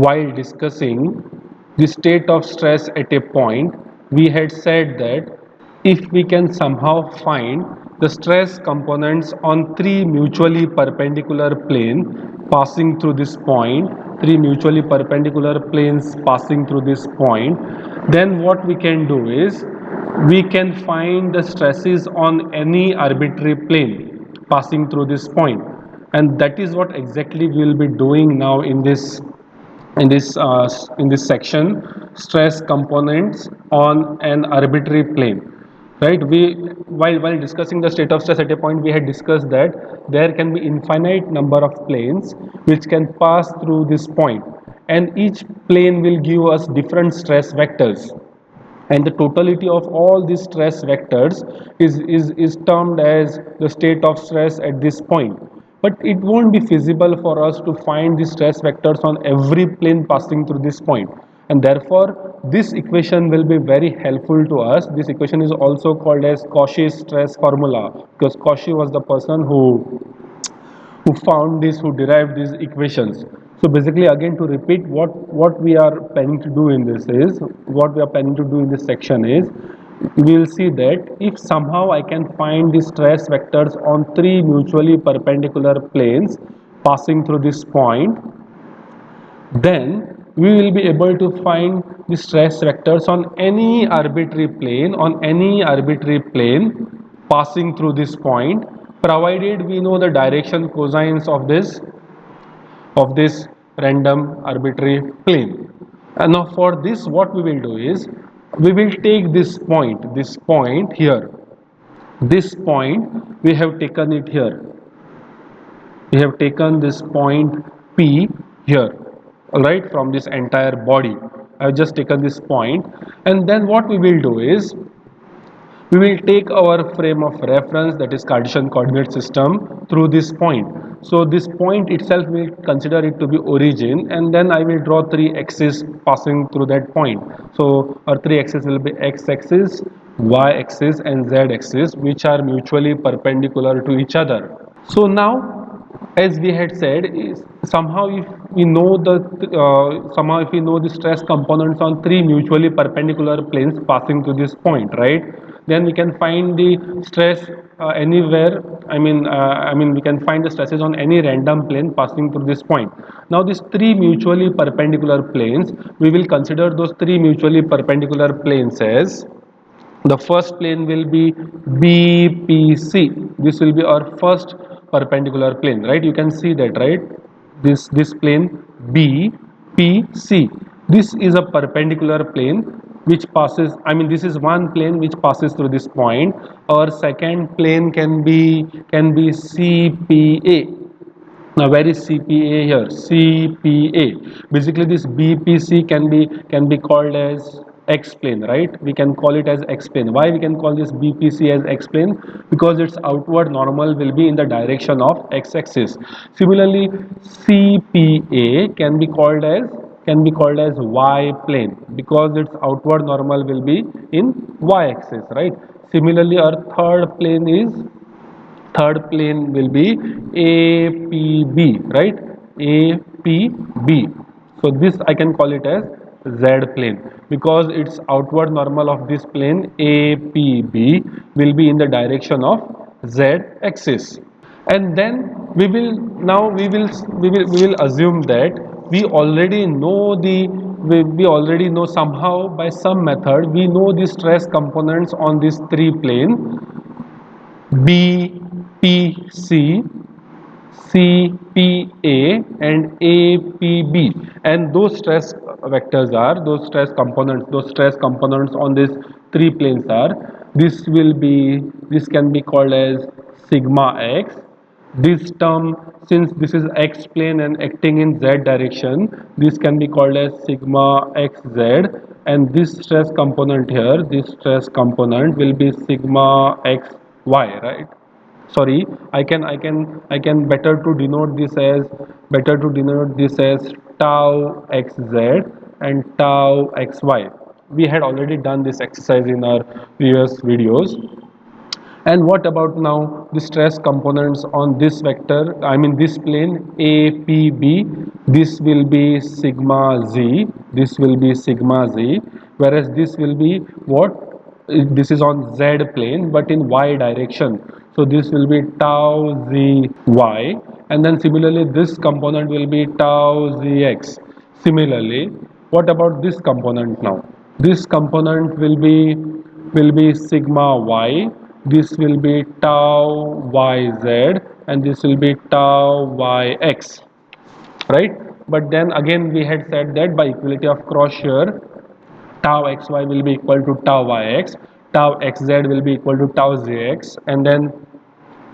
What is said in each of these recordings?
while discussing the state of stress at a point, we had said that if we can somehow find the stress components on three mutually perpendicular planes passing through this point, three mutually perpendicular planes passing through this point, then what we can do is we can find the stresses on any arbitrary plane passing through this point, and that is what exactly we will be doing now in this section, stress components on an arbitrary plane, right? We while discussing the state of stress at a point, we had discussed that there can be infinite number of planes which can pass through this point, and each plane will give us different stress vectors, and the totality of all these stress vectors is termed as the state of stress at this point. But it won't be feasible for us to find the stress vectors on every plane passing through this point, and therefore this equation will be very helpful to us. This equation is also called as Cauchy's stress formula, because Cauchy was the person who found this, who derived these equations. So basically, again, to repeat, what we are planning to do in this is, what we are planning to do in this section is, we will see that if somehow I can find the stress vectors on three mutually perpendicular planes passing through this point, then we will be able to find the stress vectors on any arbitrary plane passing through this point, provided we know the direction cosines of this random arbitrary plane. And now for this, what we will do is, we will take this point here, this point we have taken it here, we have taken this point P here, all right, from this entire body. I have just taken this point, and then what we will do is, we will take our frame of reference, that is Cartesian coordinate system, through this point. So this point itself, will consider it to be origin, and then I will draw three axes passing through that point. So our three axes will be x axis, y axis and z axis, which are mutually perpendicular to each other. So now, as we had said, somehow if we know somehow if we know the stress components on three mutually perpendicular planes passing to this point, right, then we can find the stress anywhere. I mean we can find the stresses on any random plane passing through this point. Now these three mutually perpendicular planes, we will consider those three mutually perpendicular planes as, the first plane will be BPC. This will be our first perpendicular plane, right? You can see that, right? This plane BPC. This is a perpendicular plane which passes. I mean, this is one plane which passes through this point. Our second plane can be CPA. Now where is CPA here? CPA. Basically this BPC can be called as X plane, right? We can call it as X plane. Why we can call this BPC as X plane? Because its outward normal will be in the direction of X axis. Similarly, CPA can be called as Y plane, because its outward normal will be in Y axis, right? Similarly, our third plane will be APB, right? APB. So this I can call it as Z plane, because its outward normal of this plane APB will be in the direction of Z axis. And then we will assume that we already know somehow, by some method we know the stress components on these three planes B, P, C, C, P, A and A, P, B, and those stress vectors are, those stress components on these three planes are, this can be called as sigma x. This term, since this is x plane and acting in z direction, this can be called as sigma xz, and this stress component here, this stress component will be sigma xy, right? Sorry, I can better to denote this as tau xz and tau xy. We had already done this exercise in our previous videos. And what about now the stress components on this vector, I mean this plane APB? This will be sigma z, this will be sigma z, whereas this will be what? This is on z plane but in y direction. So this will be tau z y, and then similarly this component will be tau z x. Similarly, what about this component now? This component will be sigma y, this will be tau yz, and this will be tau yx, right? But then again we had said that by equality of cross here, tau xy will be equal to tau yx, tau xz will be equal to tau zx, and then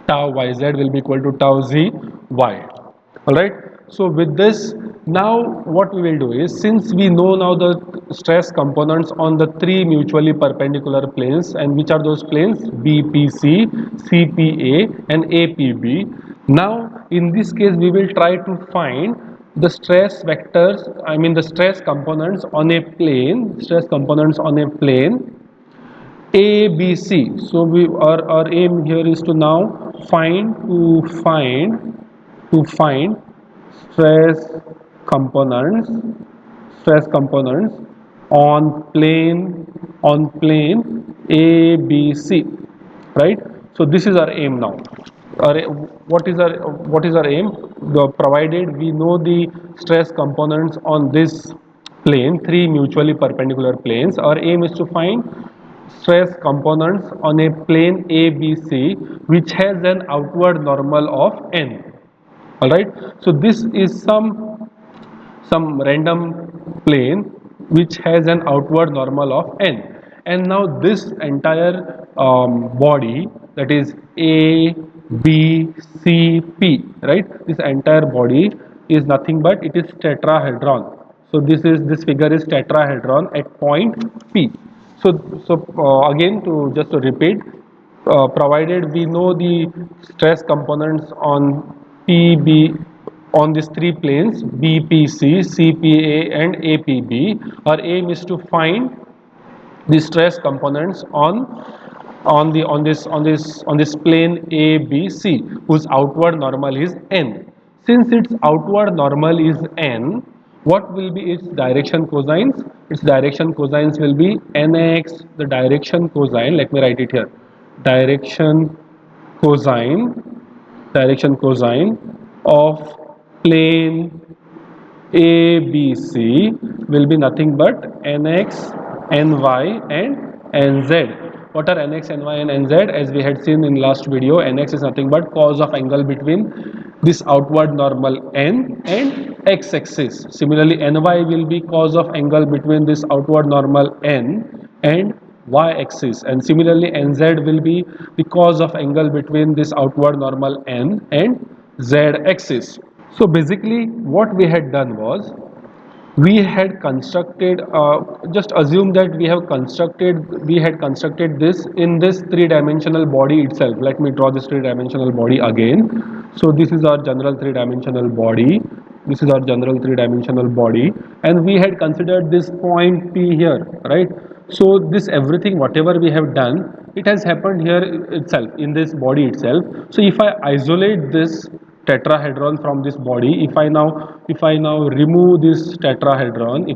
tau yz will be equal to tau zy. All right. So with this, now what we will do is, since we know now the stress components on the three mutually perpendicular planes, and which are those planes? BPC, CPA, and APB. Now in this case we will try to find the stress vectors, I mean the stress components on a plane, stress components on a plane ABC. So our aim here is to now find stress components stress components on plane ABC, right? So this is our aim now. What is our aim? Provided we know the stress components on this plane, three mutually perpendicular planes, our aim is to find stress components on a plane ABC which has an outward normal of n. All right. So this is some random plane which has an outward normal of n, and now this entire body, that is a b c p, right? This entire body is nothing but it is tetrahedron. So this figure is tetrahedron at point p. So again, to repeat, provided we know the stress components on PB, on these three planes BPC, CPA, and APB, our aim is to find the stress components on this plane ABC whose outward normal is n. Since its outward normal is n, what will be its direction cosines? Its direction cosines will be nx, the direction cosine, let me write it here, direction cosine direction cosine of plane ABC will be nothing but nx, ny, and nz. What are nx, ny, and nz? As we had seen in last video, nx is nothing but cos of angle between this outward normal n and x-axis. Similarly, ny will be cos of angle between this outward normal n and y-axis, and similarly nz will be the cos of angle between this outward normal n and z-axis. So basically what we had done was, we had constructed, just assume that we had constructed this in this three-dimensional body itself. Let me draw this three-dimensional body again. So this is our general three-dimensional body, and we had considered this point P here, right? So this everything whatever we have done, it has happened here itself, in this body itself. So if I isolate this tetrahedron from this body, if I now remove this tetrahedron,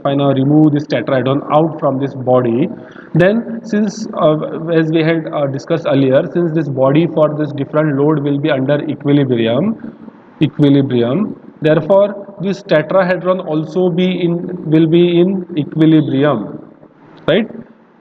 out from this body, then since as we had discussed earlier, since this body for this different load will be under equilibrium, therefore this tetrahedron also will be in equilibrium, right?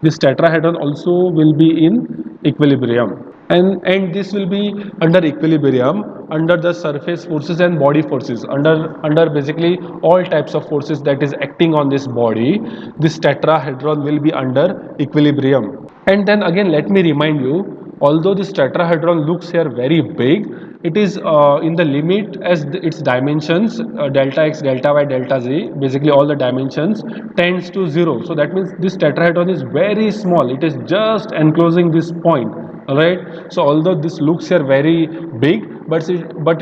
This tetrahedron also will be in equilibrium, and this will be under equilibrium under the surface forces and body forces, under basically all types of forces that is acting on this body. This tetrahedron will be under equilibrium. And then again, let me remind you, although this tetrahedron looks here very big, it is in the limit as its dimensions, delta x, delta y, delta z, basically all the dimensions tends to 0. So that means this tetrahedron is very small, it is just enclosing this point. Alright, so although this looks here very big, but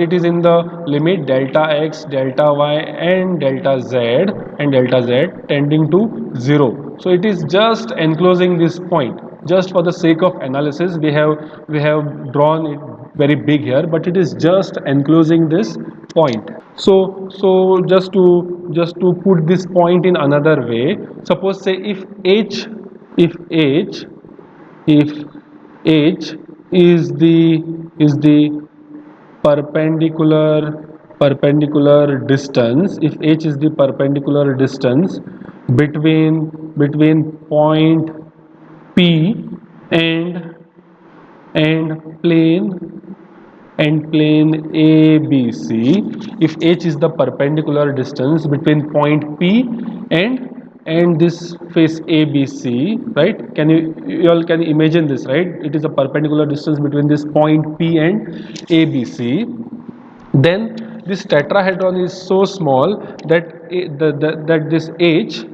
it is in the limit delta x, delta y, and delta z tending to 0. So it is just enclosing this point. just for the sake of analysis we have drawn it very big here, but it is just enclosing this point. So just to put this point in another way, suppose say if h is the perpendicular distance, if h is the perpendicular distance between point p and plane plane ABC, if h is the perpendicular distance between point P and this face ABC, right? You all can imagine this, right? It is a perpendicular distance between this point P and ABC. Then this tetrahedron is so small that that this h,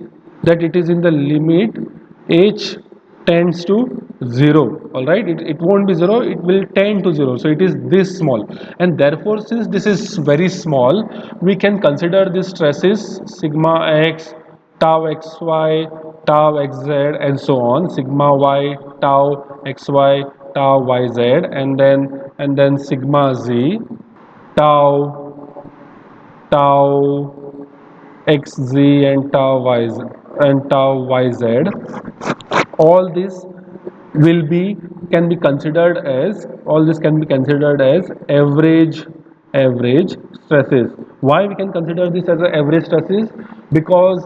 that it is in the limit h tends to 0. All right, it won't be 0, it will tend to 0. So it is this small, and therefore since this is very small, we can consider this stresses sigma x, tau xy, tau xz, and so on, sigma y, tau xy, tau yz, and then sigma z, tau tau xz, and tau yz. All this will be can be considered as all this can be considered as average stresses. Why we can consider this as average stresses? Because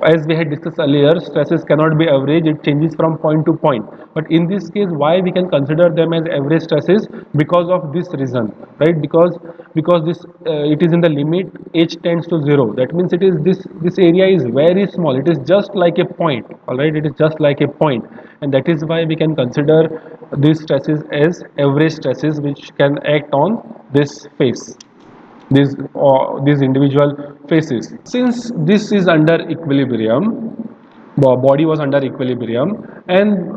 as we had discussed earlier, stresses cannot be average, it changes from point to point. But in this case, why we can consider them as average stresses? Because of this reason, right? Because this it is in the limit h tends to 0. That means it is this area is very small, it is just like a point. All right, it is just like a point, and that is why we can consider these stresses as average stresses, which can act on this face, these individual faces. Since this is under equilibrium, the body was under equilibrium, and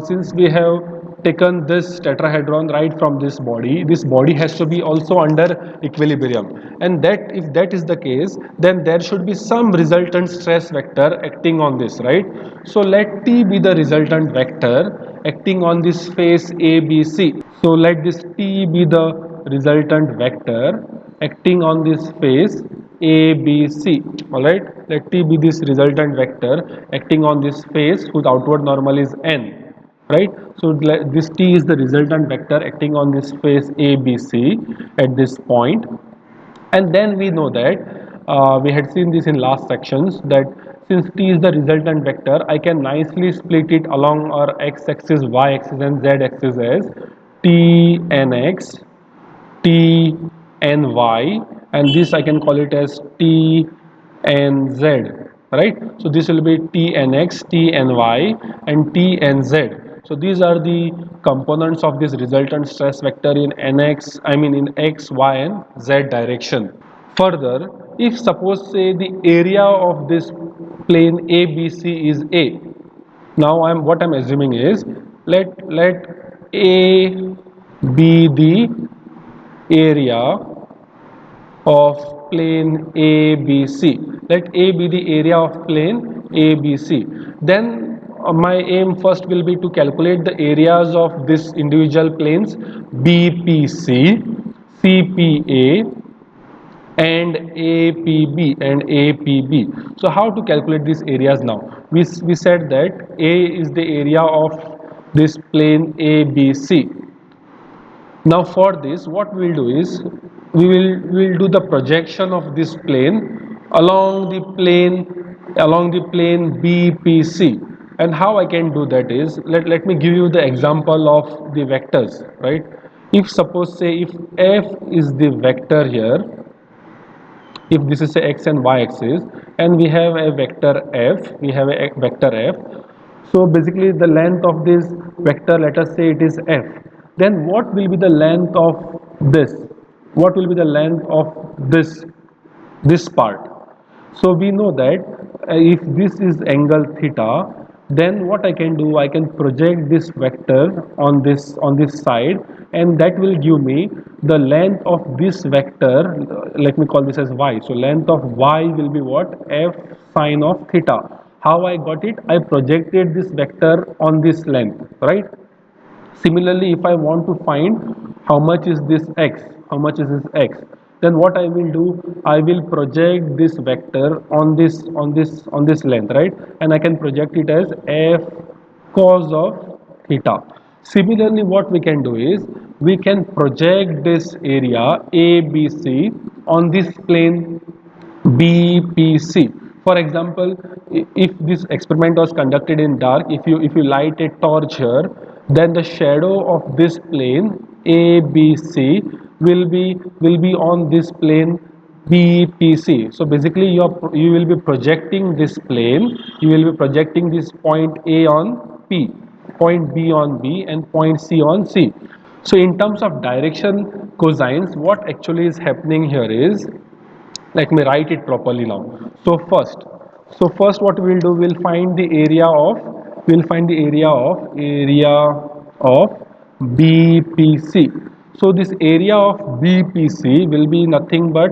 since we have taken this tetrahedron right from this body has to be also under equilibrium, and that if that is the case, then there should be some resultant stress vector acting on this, right? So let T be the resultant vector acting on this face ABC. So let this T be the resultant vector acting on this face ABC. All right, let T be this resultant vector acting on this face whose outward normal is n, right? So this T is the resultant vector acting on this face ABC at this point. And then we know that we had seen this in last sections, that since T is the resultant vector, I can nicely split it along our x-axis, y-axis, and z-axis as T n x, T n y, and this I can call it as T n z, right? So this will be T n x, T n y, and T n z. So these are the components of this resultant stress vector in in x, y, and z direction. Further, if suppose say the area of this plane ABC is A. Now I'm assuming is, let A be the area of plane ABC. Let A be the area of plane ABC. Then my aim first will be to calculate the areas of this individual planes BPC, CPA, and APB and APB. So how to calculate these areas now? We said that A is the area of this plane ABC. Now for this, what we will do is we will do the projection of this plane along the plane BPC. And how I can do that is, let me give you the example of the vectors, right? If suppose say if f is the vector here, if this is a x and y axis, and we have a vector f, so basically the length of this vector, let us say it is f, then what will be the length of this what will be the length of this part? So we know that if this is angle theta, then what I can do, I can project this vector on this side, and that will give me the length of this vector. Let me call this as y. So length of y will be what? F sine of theta. How I got it? I projected this vector on this length, right? Similarly, if I want to find how much is this x, how much is this x, then what I will do, I will project this vector on this length, right? And I can project it as f cos of theta. Similarly, what we can do is we can project this area ABC on this plane BPC. For example, if this experiment was conducted in dark, if you light a torch here, then the shadow of this plane ABC will be on this plane BPC. So basically, you will be projecting this plane. You will be projecting this point A on P, point B on B, and point C on C. So in terms of direction cosines, what actually is happening here is, let me write it properly now. So first what we'll do, we'll find the area of BPC. So this area of BPC will be nothing but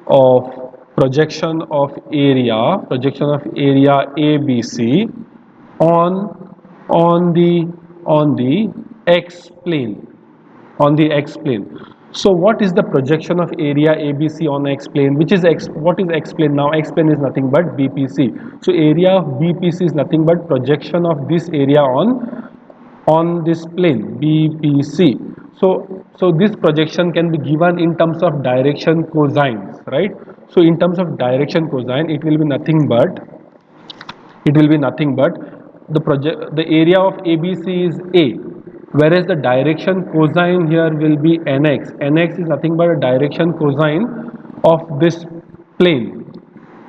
of projection of area ABC on on the on the x plane, on the x plane. So what is the projection of area ABC on x plane? Which is x? What is x plane now? X plane is nothing but BPC. So area of BPC is nothing but projection of this area on this plane BPC. So this projection can be given in terms of direction cosines, right? So in terms of direction cosine, it will be nothing but the area of ABC is A, whereas the direction cosine here will be nx. Nx is nothing but a direction cosine of this plane,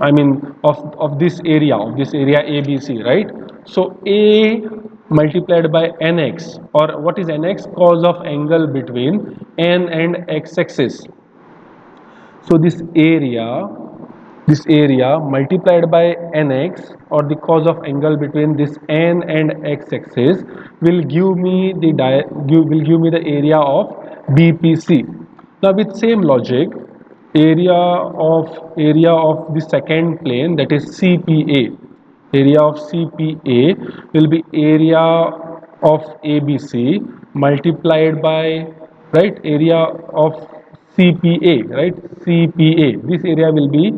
I mean of this area ABC, right? So A multiplied by nx, or what is nx? Cos of angle between n and x axis. So this area multiplied by nx, or the cos of angle between this n and x axis, will give me the area of BPC. Now with same logic, area of the second plane, that is CPA will be area of ABC multiplied by, right, area of CPA, right? CPA. This area will be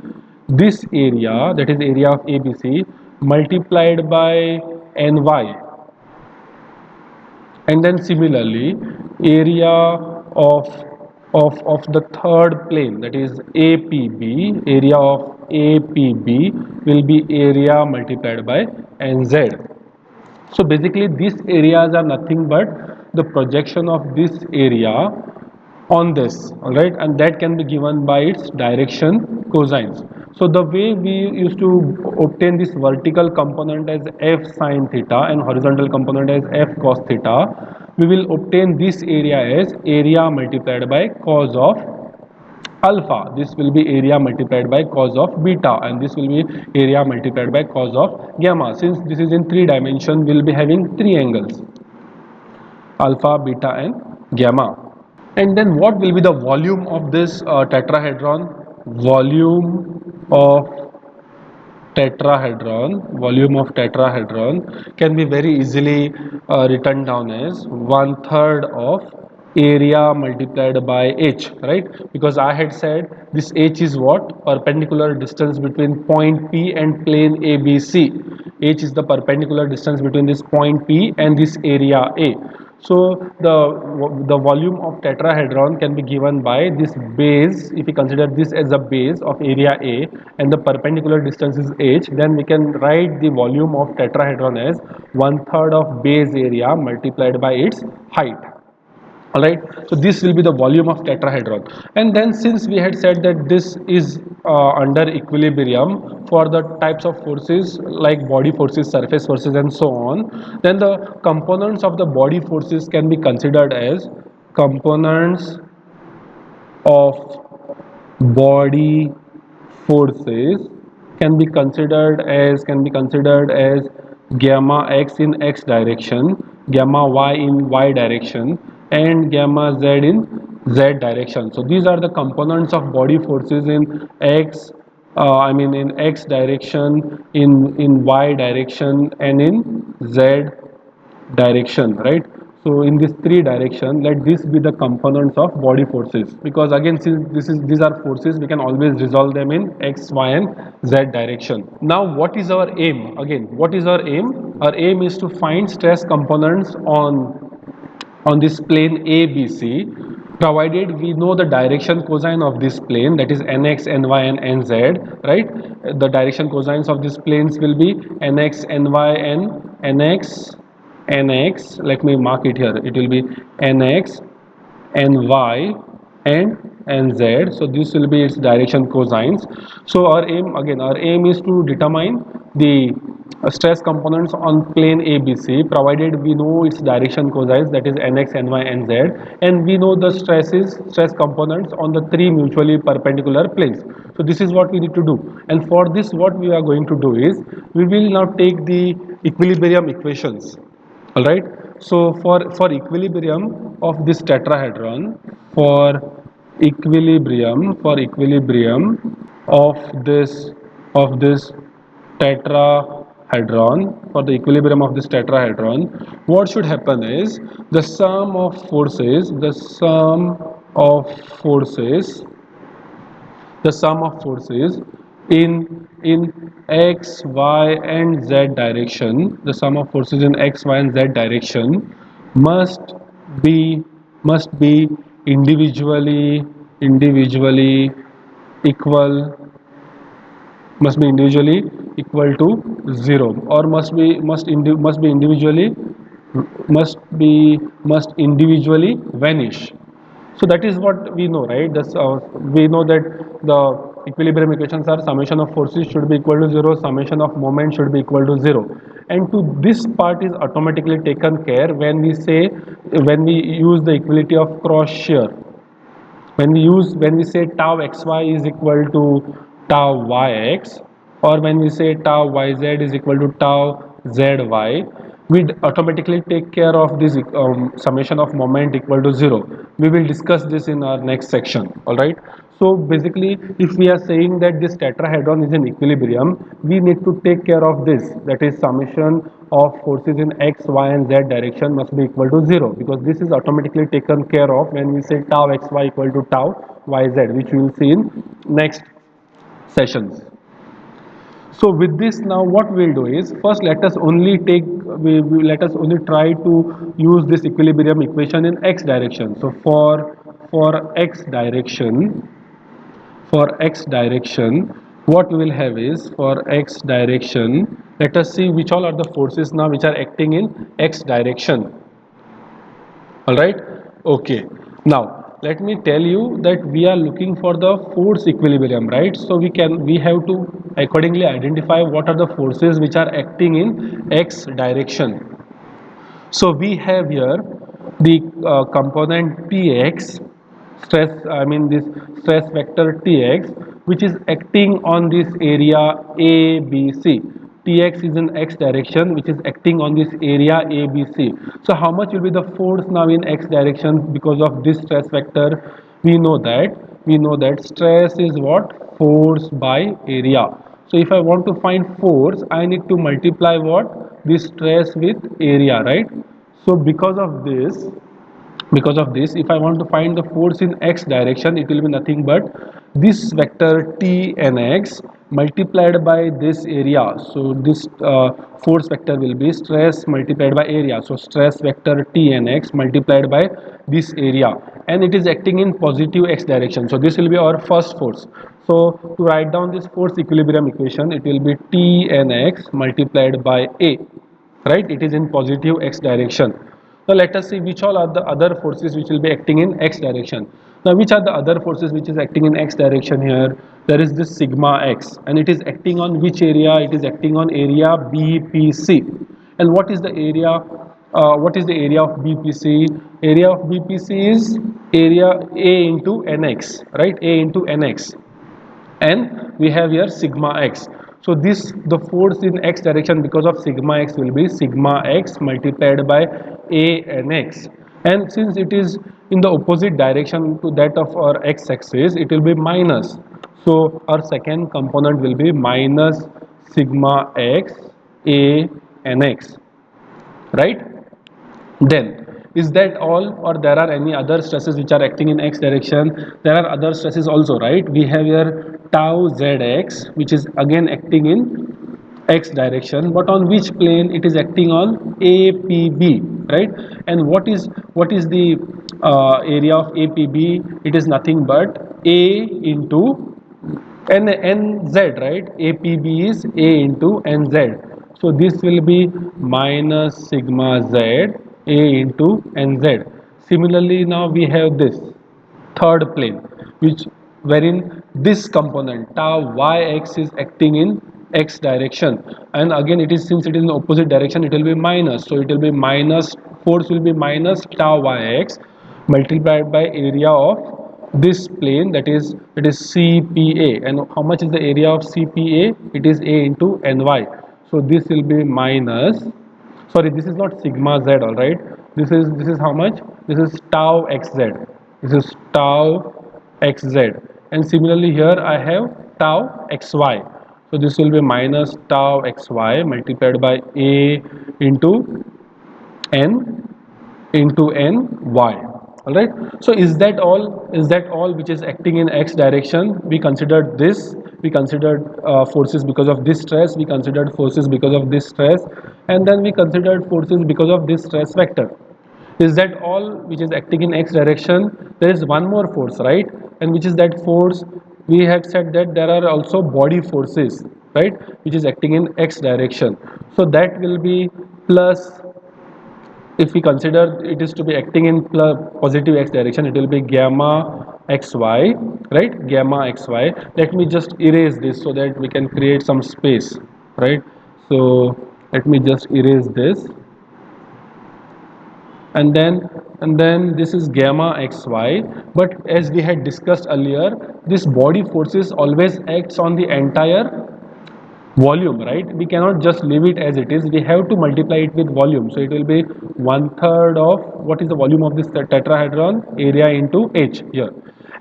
this area, that is area of ABC multiplied by NY. And then similarly, area of the third plane, that is APB, area of APB will be area multiplied by NZ. So basically these areas are nothing but the projection of this area on this, all right, and that can be given by its direction cosines. So the way we used to obtain this vertical component as f sine theta and horizontal component as f cos theta, we will obtain this area as area multiplied by cos of alpha. This will be area multiplied by cos of beta, and this will be area multiplied by cos of gamma. Since this is in 3 dimension, we will be having three angles: alpha, beta, and gamma. And then what will be the volume of this tetrahedron? Volume of tetrahedron can be very easily written down as 1/3 of area multiplied by h, right? Because I had said this h is what? Perpendicular distance between point P and plane ABC. H is the perpendicular distance between this point P and this area A. So the volume of tetrahedron can be given by this base. If we consider this as a base of area A and the perpendicular distance is h, then we can write the volume of tetrahedron as 1/3 of base area multiplied by its height. All right, so this will be the volume of tetrahedron. And then since we had said that this is under equilibrium for the types of forces like body forces, surface forces, and so on, then the components of the body forces can be considered as components of body forces can be considered as gamma x in x direction, gamma y in y direction, and gamma z in z direction. So these are the components of body forces in x, I mean in x direction, in y direction, and in z direction, right? So in this three direction, let this be the components of body forces, because again, since these are forces, we can always resolve them in x, y, and z direction. Now what is our aim? Again, what is our aim? Our aim is to find stress components on this plane ABC, provided we know the direction cosine of this plane, that is nx, ny, and nz, right? The direction cosines of these planes will be nx, ny, and nx, let me mark it here, it will be nx, ny, and nz. So this will be its direction cosines. So our aim is to determine the stress components on plane ABC, provided we know its direction cosines, that is nx, ny, nz, and we know the stress components on the three mutually perpendicular planes. So this is what we need to do, and for this what we are going to do is we will now take the equilibrium equations. All right. So for equilibrium of this tetrahedron, for equilibrium of this tetrahedron, for the equilibrium of this tetrahedron, what should happen is the sum of forces in x, y, and z direction, the sum of forces in x, y, and z direction must be must be individually equal equal to 0, or must individually vanish. So that is what we know, right? We know that the equilibrium equations are summation of forces should be equal to 0, summation of moment should be equal to 0, and to this part is automatically taken care when we use the equality of cross shear. When we say tau xy is equal to tau yx, or when we say tau yz is equal to tau zy, we automatically take care of this summation of moment equal to 0. We will discuss this in our next section. All right. So basically, if we are saying that this tetrahedron is in equilibrium, we need to take care of this, that is summation of forces in x, y, and z direction must be equal to 0, because this is automatically taken care of when we say tau xy equal to tau yz, which we will see in next sessions. So with this, now what we'll do is, first let us only let us only try to use this equilibrium equation in x direction. So for x direction, what we will have is, for x direction, let us see which all are the forces now which are acting in x direction. All right. Okay. Now let me tell you that we are looking for the force equilibrium, right? So we have to accordingly identify what are the forces which are acting in x direction. So we have here the component Tx, this stress vector Tx, which is acting on this area ABC. Tx is in x direction, which is acting on this area ABC. So how much will be the force now in x direction because of this stress vector? We know that stress is what? Force by area. So if I want to find force, I need to multiply what? This stress with area, right? So because of this, if I want to find the force in x direction, it will be nothing but this vector t and x multiplied by this area. So this force vector will be stress multiplied by area. So stress vector t and x multiplied by this area, and it is acting in positive x direction. So this will be our first force. So to write down this force equilibrium equation, it will be t and x multiplied by a, right? It is in positive x direction. Now let us see which all are the other forces which will be acting in x direction. Now which are the other forces which is acting in x direction here? There is this sigma x, and it is acting on which area? It is acting on area BPC. And what is the area? What is the area of BPC? Area of BPC is area A into NX, right? A into NX, and we have here sigma x. So this, the force in x direction because of sigma x will be sigma x multiplied by a and x, and since it is in the opposite direction to that of our x axis, it will be minus. So our second component will be minus sigma x a and x, right? Then, is that all, or there are any other stresses which are acting in x direction? There are other stresses also, right? We have here tau zx, which is again acting in x direction, but on which plane? It is acting on APB, right? And what is the area of APB? It is nothing but A into NZ, right? APB is A into NZ. So this will be minus sigma Z A into NZ. Similarly, now we have this third plane, which wherein this component tau yx is acting in x direction, and again it is, since it is in opposite direction, it will be minus. So it will be minus, force will be minus tau yx multiplied by area of this plane, that is CPA. And how much is the area of CPA? It is A into NY. So this will be minus, sorry, this is not sigma z, all right? This is how much? This is tau xz. This is tau xz. And similarly here I have tau xy. So this will be minus tau xy multiplied by A into n into ny. All right, so is that all which is acting in x direction? We considered this, we considered forces because of this stress, we considered forces because of this stress, and then we considered forces because of this stress vector. Is that all which is acting in x direction? There is one more force, right? And which is that force? We had said that there are also body forces, right, which is acting in x direction. So that will be plus, if we consider it is to be acting in positive x direction, it will be gamma xy, right? Gamma xy. Let me just erase this so that we can create some space, right? So let me just erase this, and then this is gamma xy. But as we had discussed earlier, this body forces always acts on the entire volume, right? We cannot just leave it as it is, we have to multiply it with volume. So it will be 1/3 of, what is the volume of this tetrahedron? Area into h here.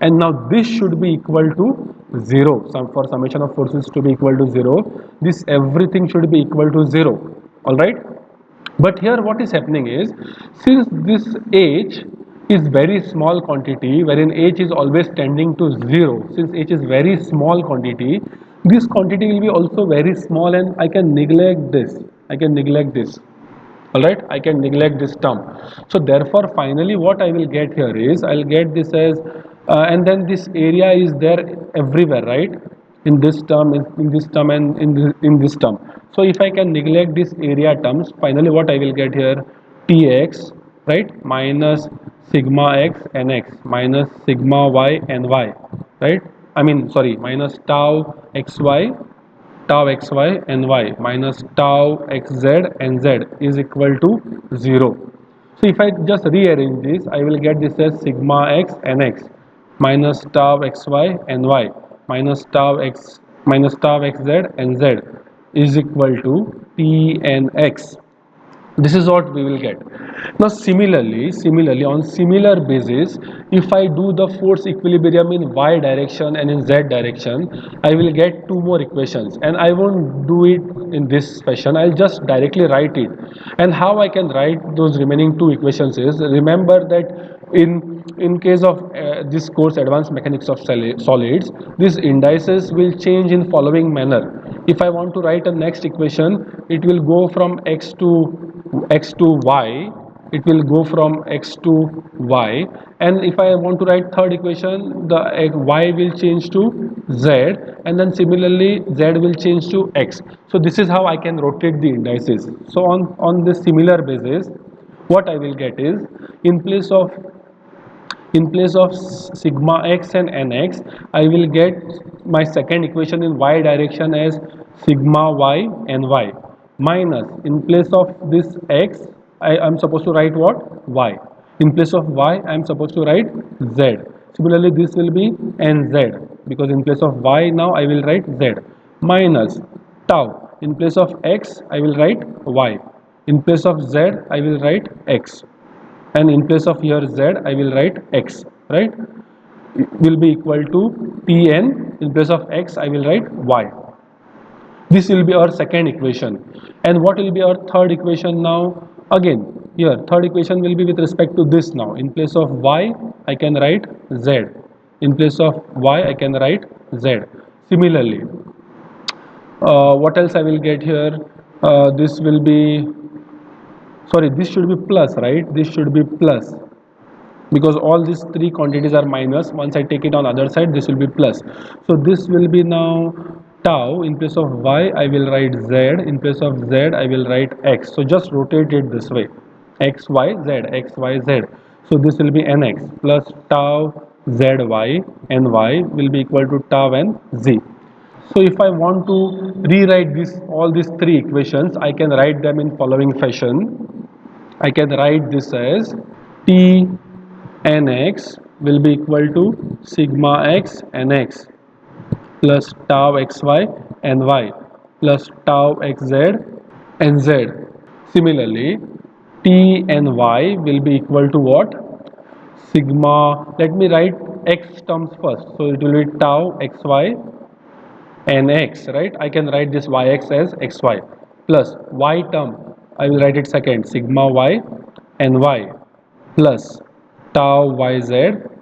And now this should be equal to 0. For summation of forces to be equal to 0, this everything should be equal to 0. All right, but here what is happening is, since this h is very small quantity, wherein h is always tending to 0, since h is very small quantity, this quantity will be also very small, and I can neglect this, all right, I can neglect this term. So therefore finally what I will get here is, I'll get this as and then this area is there everywhere, right? In this term, in this term, and in this term. So if I can neglect this area terms, finally what I will get here? Tx, right, minus sigma x and x minus sigma y and y, right? I mean, sorry, minus tau xy, tau xy and y minus tau xz and z is equal to 0. So if I just rearrange this, I will get this as sigma x and x minus tau xy and y minus tau x minus tau xz and z is equal to t and x. This is what we will get. Now similarly on similar basis, if I do the force equilibrium in y direction and in z direction, I will get two more equations, and I won't do it in this fashion, I'll just directly write it. And how I can write those remaining two equations is, remember that in case of this course advanced mechanics of solids, these indices will change in following manner. If I want to write a next equation, it will go from x to y, it will go from x to y. And if I want to write third equation, the y will change to z, and then similarly z will change to x. So this is how I can rotate the indices. So on this similar basis, what I will get is, in place of sigma x and nx, I will get my second equation in y direction as sigma y and y minus, in place of this x, I am supposed to write what? Y. In place of y, I am supposed to write z. Similarly, this will be nz, because in place of y now I will write z minus tau. In place of x, I will write y. In place of z, I will write x, and in place of here z, I will write x, right? will be equal to Tn. In place of x I will write y. This will be our second equation. And what will be our third equation now? Again, here third equation will be with respect to this now. In place of y I can write z. In place of y I can write z. Similarly, what else I will get here? This will be, sorry, this should be plus, right? This should be plus, because all these three quantities are minus. Once I take it on other side, this will be plus. So this will be now tau. In place of y I will write z. In place of z I will write x. So just rotate it this way, x y z, x y z. So this will be nx plus tau zy, and y will be equal to tau and z. So if I want to rewrite this, all these three equations, I can write them in following fashion. I can write this as T nx will be equal to sigma x nx plus tau xy ny plus tau xz nz. Similarly, T and y will be equal to what? Sigma, let me write x terms first. So it will be tau xy and x, right? I can write this yx as xy plus y term. I will write it second, sigma y and y plus tau yz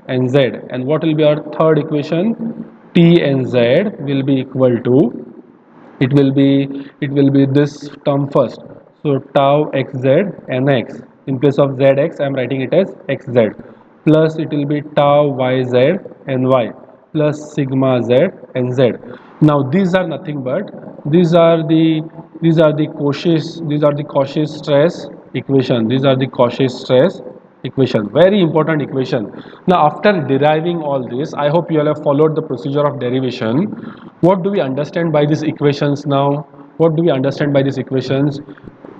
and z. And what will be our third equation? T and z will be equal to, it will be this term first. So tau xz and x. In place of zx, I am writing it as xz plus it will be tau yz and y plus sigma z and z. Now these are nothing but these are the Cauchy stress equation. These are the Cauchy stress equation, very important equation. Now after deriving all this, I hope you all have followed the procedure of derivation. What do we understand by these equations now? What do we understand by these equations?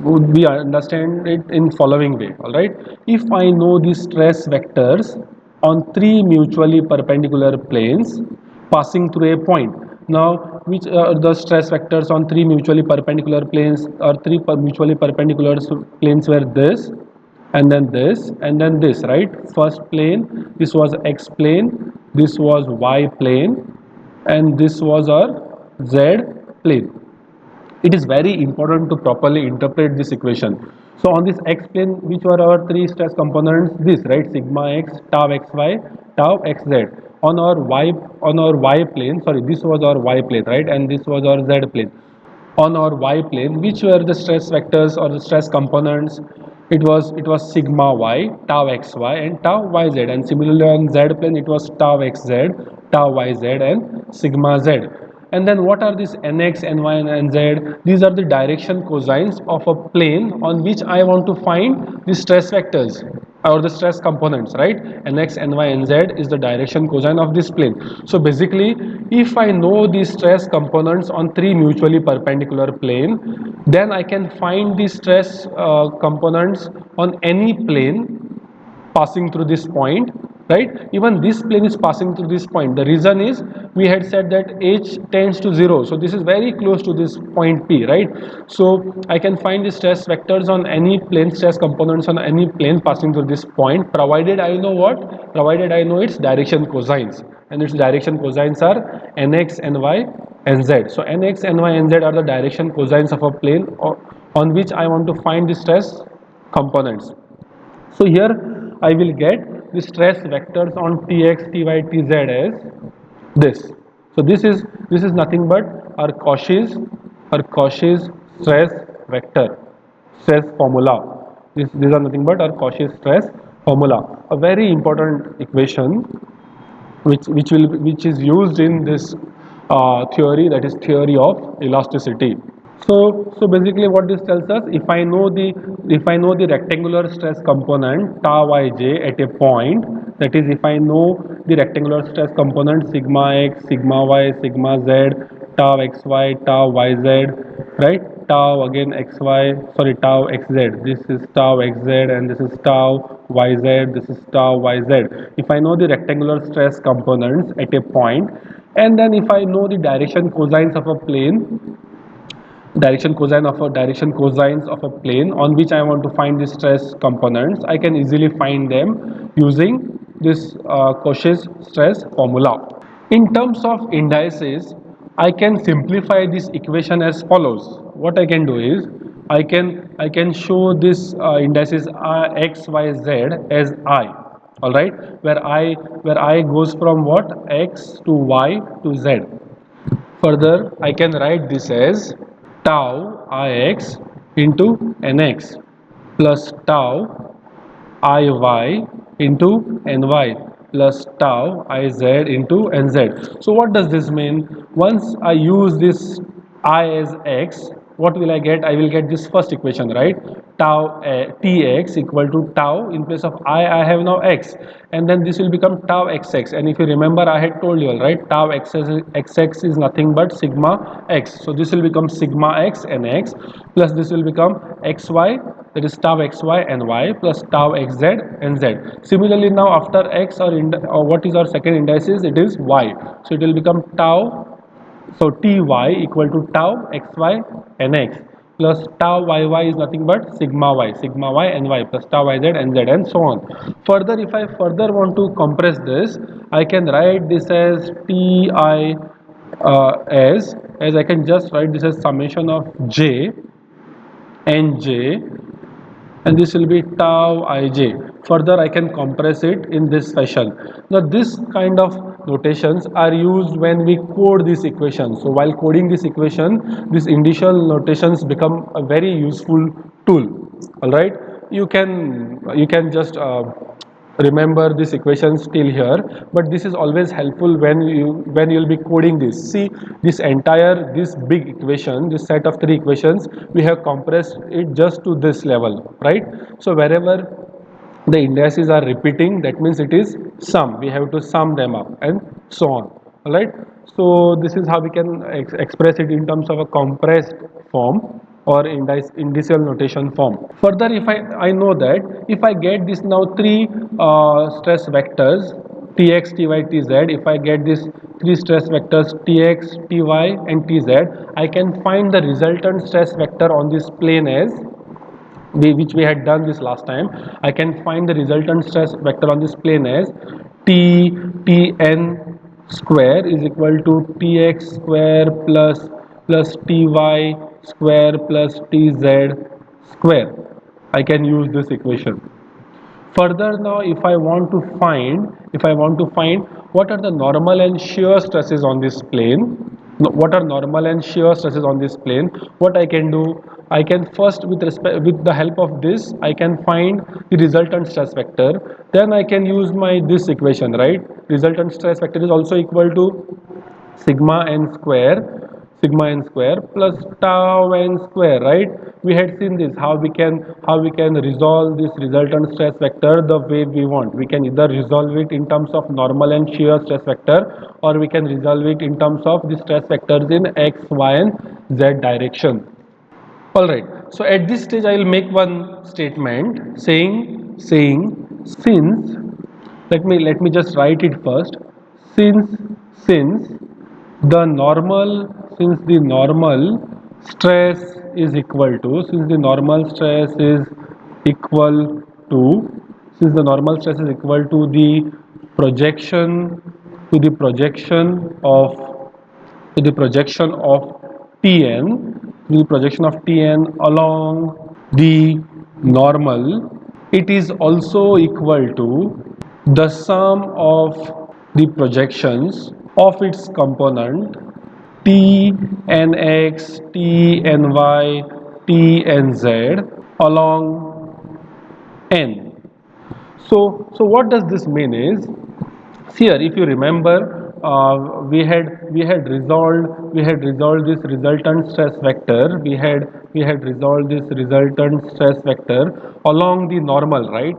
We understand it in following way. All right, if I know the stress vectors on three mutually perpendicular planes passing through a point. Now which are the stress vectors on three mutually perpendicular planes, or mutually perpendicular planes were this, and then this, and then this, right? First plane, this was x plane, this was y plane, and this was our z plane. It is very important to properly interpret this equation. So on this x plane, which were our three stress components? This, right? Sigma x, tau xy, tau xz. On our y plane, sorry, this was our y plane, right? And this was our z plane. On our y plane, which were the stress vectors or the stress components? It was sigma y, tau xy, and tau yz. And similarly on z plane, it was tau xz, tau yz, and sigma z. And then what are these nx, ny, and nz? These are the direction cosines of a plane on which I want to find the stress vectors or the stress components, right? Nx, ny, nz is the direction cosine of this plane. So basically, if I know the stress components on three mutually perpendicular plane, then I can find the stress components on any plane passing through this point, right? Even this plane is passing through this point. The reason is, we had said that h tends to 0, so this is very close to this point P, right? So I can find the stress vectors on any plane, stress components on any plane passing through this point, provided I know what? Provided I know its direction cosines, and its direction cosines are nx, ny, and z. So nx, ny, and z are the direction cosines of a plane on which I want to find the stress components. So here I will get the stress vectors on Tx, Ty, Tz as this. So this is nothing but our Cauchy's stress vector, stress formula. These are nothing but our Cauchy stress formula. A very important equation which is used in this theory, that is theory of elasticity. So basically what this tells us, if I know the rectangular stress component tau yj at a point, that is if I know the rectangular stress component sigma x, sigma y, sigma z, tau xy, tau yz, right? Tau again xy, sorry, tau xz, this is tau xz, and this is tau yz, this is tau yz. If I know the rectangular stress components at a point, and then if I know the direction cosines of a plane, direction cosines of a plane on which I want to find the stress components, I can easily find them using Cauchy's stress formula. In terms of indices, I can simplify this equation as follows. What I can do is I can show this indices x, y, z as I. All right, where I goes from what, x to y to z. Further, I can write this as tau ix into nx plus tau iy into ny plus tau iz into nz. So what does this mean? Once I use this I as x, what will I get? I will get this first equation, right? Tau tx equal to tau, in place of I have now x, and then this will become tau xx. And if you remember, I had told you all, right, tau xx is nothing but sigma x. So this will become sigma x and x, plus this will become xy, that is tau xy and y, plus tau xz and z. Similarly, now after x, or what is our second indices? It is y. So it will become tau, so ty equal to tau xy nx plus tau yy is nothing but sigma y ny plus tau yz nz, and so on. Further, if I further want to compress this, I can write this as ti as I can just write this as summation of j and j, and this will be tau ij. Further, I can compress it in this fashion. Now this kind of notations are used when we code this equation. So while coding this equation, these initial notations become a very useful tool. All right, you can just remember this equation still here, but this is always helpful when you'll be coding this. See, this big equation, this set of three equations, we have compressed it just to this level, right? So wherever the indices are repeating, that means it is sum, we have to sum them up, and so on. All right, so this is how we can express it in terms of a compressed form or indicial notation form. Further, if I know that if I get this now three stress vectors tx, ty, tz, if I get these three stress vectors tx, ty and tz, I can find the resultant stress vector on this plane as which we had done this last time. I can find the resultant stress vector on this plane as tn square is equal to tx square plus ty square plus tz square. I can use this equation. Further, now if I want to find what are the normal and shear stresses on this plane, what are normal and shear stresses on this plane, what I can do, I can first, with the help of this, I can find the resultant stress vector. Then I can use my this equation, right? Resultant stress vector is also equal to sigma n square plus tau n square, right? We had seen this, how we can resolve this resultant stress vector the way we want. We can either resolve it in terms of normal and shear stress vector, or we can resolve it in terms of the stress vectors in x, y and z direction. All right, so at this stage I will make one statement saying since, let me just write it first. Since the normal since the normal stress is equal to since the normal stress is equal to since the normal stress is equal to the projection to the projection of to the projection of Tn the projection of Tn along the normal, it is also equal to the sum of the projections of its component T and X, T and Y, T and Z along N. So what does this mean is, here, if you remember, we had resolved this resultant stress vector. We had resolved this resultant stress vector along the normal, right?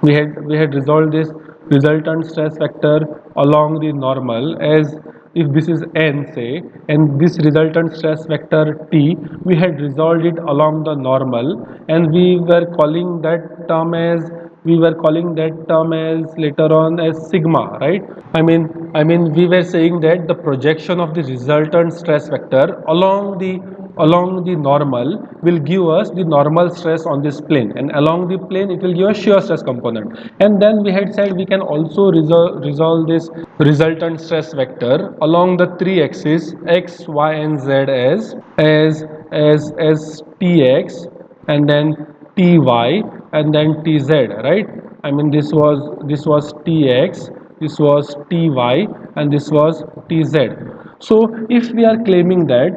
We had resolved this resultant stress vector along the normal as, if this is n say, and this resultant stress vector t, we had resolved it along the normal, and we were calling that term as we were calling that term as later on as sigma, right? We were saying that the projection of the resultant stress vector along the normal will give us the normal stress on this plane, and along the plane it will give a shear stress component. And then we had said we can also resolve this resultant stress vector along the three axes x, y, and z as tx, and then ty, and then tz, right? This was tx, this was ty, and this was tz. So if we are claiming that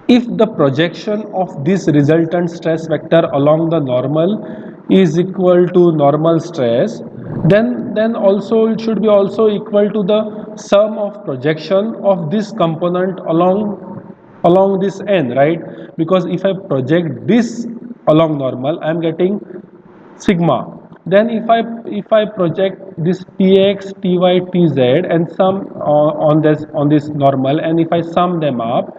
if the projection of this resultant stress vector along the normal is equal to normal stress, then also it should be also equal to the sum of projection of this component along this n, right? Because if I project this along normal, I am getting sigma. Then if I project this tx, ty, tz and sum on this normal, and if I sum them up,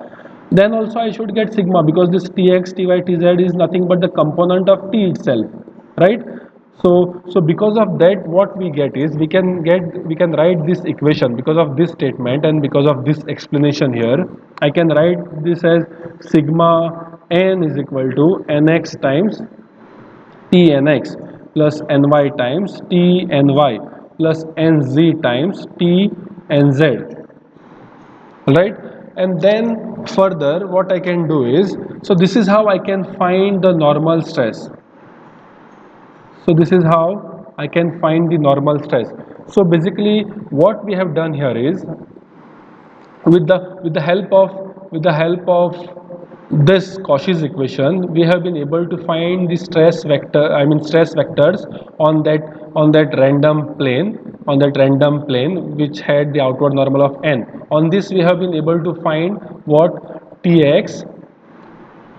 then also I should get sigma, because this tx, ty, tz is nothing but the component of t itself, right? So because of that, what we get is we can write this equation because of this statement and because of this explanation here. I can write this as sigma n is equal to nx times Tnx plus ny times Tny plus nz times Tnz, right? And then further what I can do is, so this is how I can find the normal stress. So this is how I can find the normal stress. So basically what we have done here is, with the help of this Cauchy's equation, we have been able to find the stress vectors on that random plane which had the outward normal of n. On this we have been able to find what tx,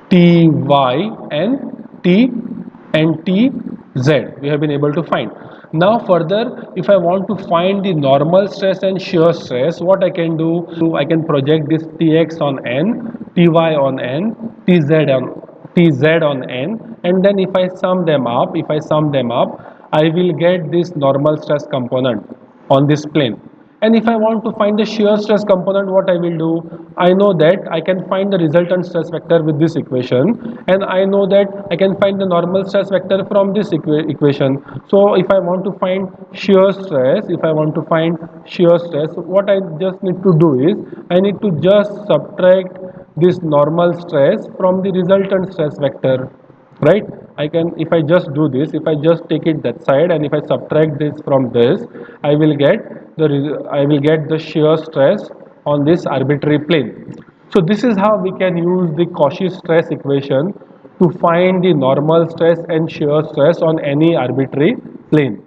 ty, and t and tz we have been able to find. Now further, if I want to find the normal stress and shear stress, what I can do, I can project this tx on n, ty on n, tz on n, and then if I sum them up, I will get this normal stress component on this plane. And if I want to find the shear stress component, what I will do, I know that I can find the resultant stress vector with this equation, and I know that I can find the normal stress vector from this equation. So if I want to find shear stress, what I just need to do is I need to just subtract this normal stress from the resultant stress vector, right? I can, if I just do this, if I just take it that side and if I subtract this from this, I will get the shear stress on this arbitrary plane. So this is how we can use the Cauchy stress equation to find the normal stress and shear stress on any arbitrary plane.